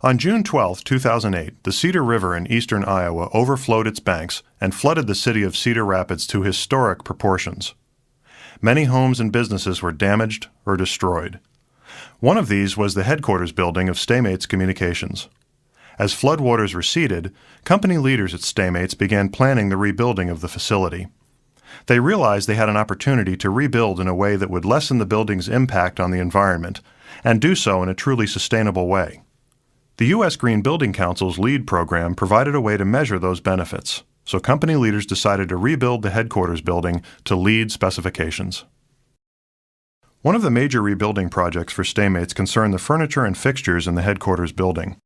On June 12, 2008, the Cedar River in eastern Iowa overflowed its banks and flooded the city of Cedar Rapids to historic proportions. Many homes and businesses were damaged or destroyed. One of these was the headquarters building of Stamats Communications. As floodwaters receded, company leaders at Stamats began planning the rebuilding of the facility. They realized they had an opportunity to rebuild in a way that would lessen the building's impact on the environment and do so in a truly sustainable way. The U.S. Green Building Council's LEED program provided a way to measure those benefits, so company leaders decided to rebuild the headquarters building to LEED specifications. One of the major rebuilding projects for Stamats concerned the furniture and fixtures in the headquarters building.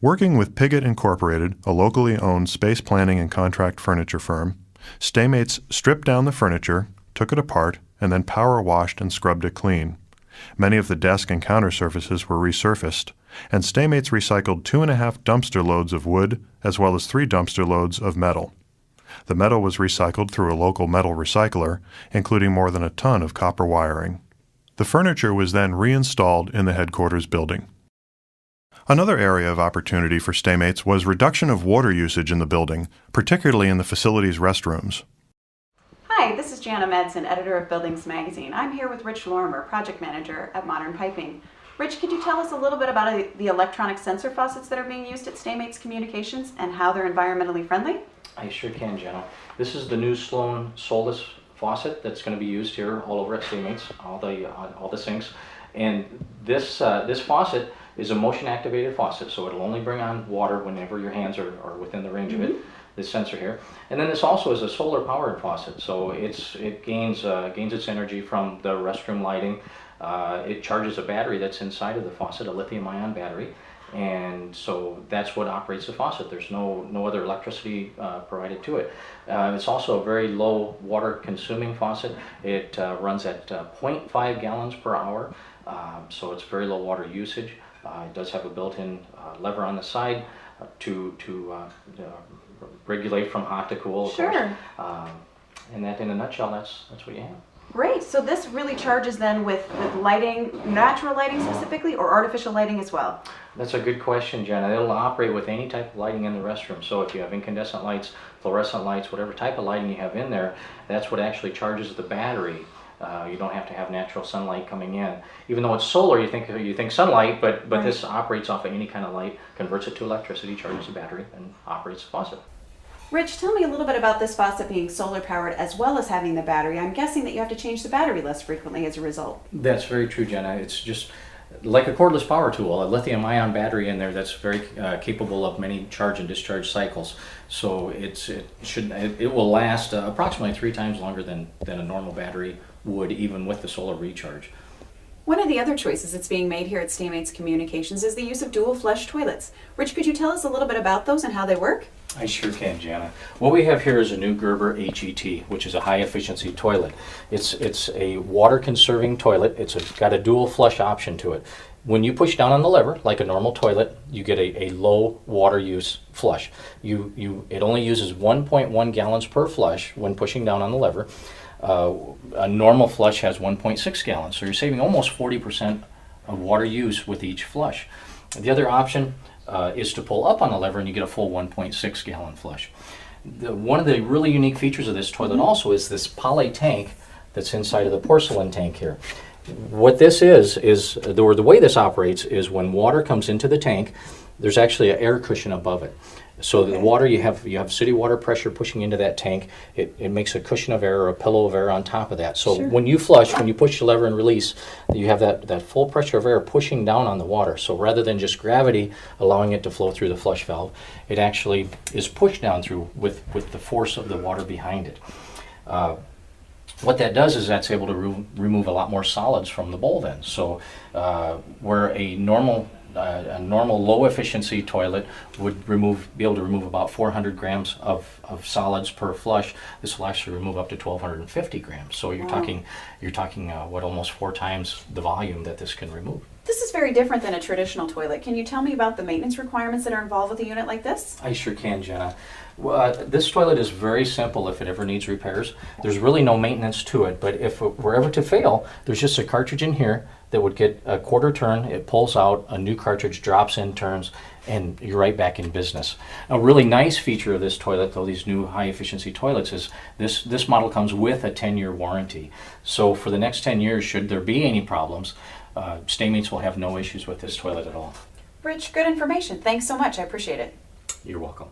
Working with Piggott Incorporated, a locally owned space planning and contract furniture firm, Stamats stripped down the furniture, took it apart, and then power washed and scrubbed it clean. Many of the desk and counter surfaces were resurfaced, and Stamats recycled 2.5 dumpster loads of wood as well as 3 dumpster loads of metal. The metal was recycled through a local metal recycler, including more than a ton of copper wiring. The furniture was then reinstalled in the headquarters building. Another area of opportunity for Stamats was reduction of water usage in the building, particularly in the facility's restrooms. Hi, this is Jana Madsen, editor of Buildings Magazine. I'm here with Rich Lorimer, project manager at Modern Piping. Rich, could you tell us a little bit about the electronic sensor faucets that are being used at Stamats Communications and how they're environmentally friendly? I sure can, Jenna. This is the new Sloan Solus faucet that's going to be used here all over at Stamats, all the sinks. And this faucet is a motion-activated faucet, so it'll only bring on water whenever your hands are within the range of it. This sensor here, and then this also is a solar-powered faucet, so it gains its energy from the restroom lighting. It charges a battery that's inside of the faucet, a lithium-ion battery, and so that's what operates the faucet. There's no other electricity provided to it. It's also a very low water-consuming faucet. It runs at 0.5 gallons per hour, so it's very low water usage. It does have a built-in lever on the side to regulate from hot to cool, of course. And that, in a nutshell, that's what you have. Great. So this really charges then with lighting, natural lighting specifically, or artificial lighting as well? That's a good question, Jenna. It'll operate with any type of lighting in the restroom. So if you have incandescent lights, fluorescent lights, whatever type of lighting you have in there, that's what actually charges the battery. You don't have to have natural sunlight coming in. Even though it's solar, you think sunlight, but right. This operates off of any kind of light, converts it to electricity, charges the battery, and operates the faucet. Rich, tell me a little bit about this faucet being solar powered as well as having the battery. I'm guessing that you have to change the battery less frequently as a result. That's very true, Jenna. It's just like a cordless power tool, a lithium-ion battery in there that's very capable of many charge and discharge cycles. So it will last approximately 3 times longer than a normal battery would, even with the solar recharge. One of the other choices that's being made here at Stamats Communications is the use of dual flush toilets. Rich, could you tell us a little bit about those and how they work? I sure can, Jana. What we have here is a new Gerber HET, which is a high-efficiency toilet. It's a water-conserving toilet. It's got a dual flush option to it. When you push down on the lever, like a normal toilet, you get a low water use flush. It only uses 1.1 gallons per flush when pushing down on the lever. A normal flush has 1.6 gallons, so you're saving almost 40% of water use with each flush. The other option is to pull up on the lever and you get a full 1.6 gallon flush. One of the really unique features of this toilet also is this poly tank that's inside of the porcelain tank here. What this is the way this operates is when water comes into the tank, there's actually an air cushion above it. So the water, you have city water pressure pushing into that tank. It makes a cushion of air or a pillow of air on top of that. So when you flush, when you push the lever and release, you have that full pressure of air pushing down on the water. So rather than just gravity allowing it to flow through the flush valve, it actually is pushed down through with the force of the water behind it. What that does is that's able to remove a lot more solids from the bowl then. So where a normal low efficiency toilet would be able to remove about 400 grams of solids per flush. This will actually remove up to 1,250 grams. So you're talking almost 4 times the volume that this can remove. This is very different than a traditional toilet. Can you tell me about the maintenance requirements that are involved with a unit like this? I sure can, Jenna. This toilet is very simple if it ever needs repairs. There's really no maintenance to it, but if it were ever to fail, there's just a cartridge in here that would get a quarter turn, it pulls out, a new cartridge drops in, turns, and you're right back in business. A really nice feature of this toilet, though, these new high-efficiency toilets, is this model comes with a 10-year warranty. So for the next 10 years, should there be any problems, Stamates will have no issues with this toilet at all. Rich, good information. Thanks so much. I appreciate it. You're welcome.